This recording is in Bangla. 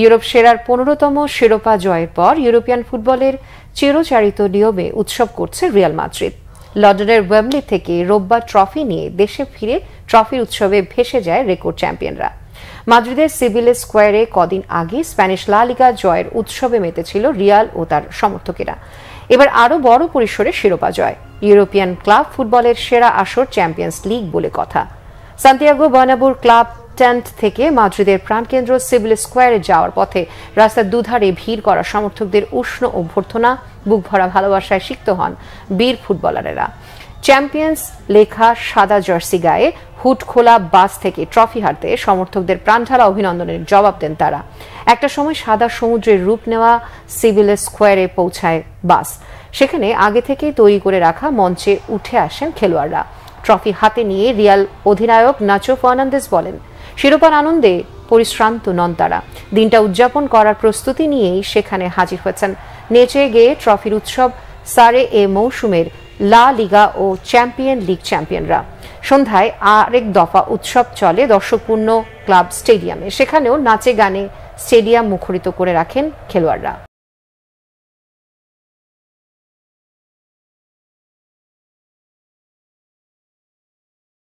ইউরোপ সেরার 15তম শিরোপা জয়ের পর ইউরোপিয়ান ফুটবলের চিরচারিত নিয়মে উৎসব করছে রিয়াল মাদ্রিদ। লন্ডনের ওয়েম্বলি থেকে রোববার ট্রফি নিয়ে দেশে ফিরে ট্রফির উৎসবে ভেসে যায় রেকর্ড চ্যাম্পিয়নরা। মাদ্রিদের সিভিল স্কোয়ারে কদিন আগে স্প্যানিশ লা লিগা জয়ের উৎসবে মেতেছিল রিয়াল ও তার সমর্থকেরা। এবার আরও বড় পরিসরে শিরোপা জয়। ইউরোপিয়ান ক্লাব ফুটবলের সেরা আসর চ্যাম্পিয়ন্স লিগ বলে কথা। সান্তিয়াগো বার্নাব্যুর ক্লাব টেন্ট থেকে মাদ্রিদের প্রাণকেন্দ্র সিভিল স্কোয়ারে যাওয়ার পথে রাস্তার দুধারে ভিড় করা সমর্থকদের উষ্ণ অভ্যর্থনা, বুক ভরা ভালোবাসায় সিক্ত হন বীর ফুটবলারেরা। চ্যাম্পিয়ন্স লেখা সাদা জার্সি গায়ে হুড খোলা বাস থেকে ট্রফি হারতে সমর্থকদের প্রাণঢালা অভিনন্দনের জবাব দেন তারা। একটা সময় সাদা সমুদ্রের রূপ নেওয়া সিভিল স্কোয়ারে পৌঁছায় বাস। সেখানে আগে থেকেই তৈরি করে রাখা মঞ্চে উঠে আসেন খেলোয়াড়রা। ট্রফি হাতে নিয়ে রিয়াল অধিনায়ক নাচো ফার্নান্দেজ বলেন, শিরোপার আনন্দে পরিশ্রান্ত নন তারা। দিনটা উদযাপন করার প্রস্তুতি নিয়েই সেখানে হাজির হয়েছেন নেচে গেয়ে ট্রফির উৎসব সারে এ মৌসুমের লা লিগা ও চ্যাম্পিয়ন লিগ চ্যাম্পিয়নরা। সন্ধ্যায় আরেক দফা উৎসব চলে দর্শকপূর্ণ ক্লাব স্টেডিয়ামে। সেখানেও নাচে গানে স্টেডিয়াম মুখরিত করে রাখেন খেলোয়াড়রা।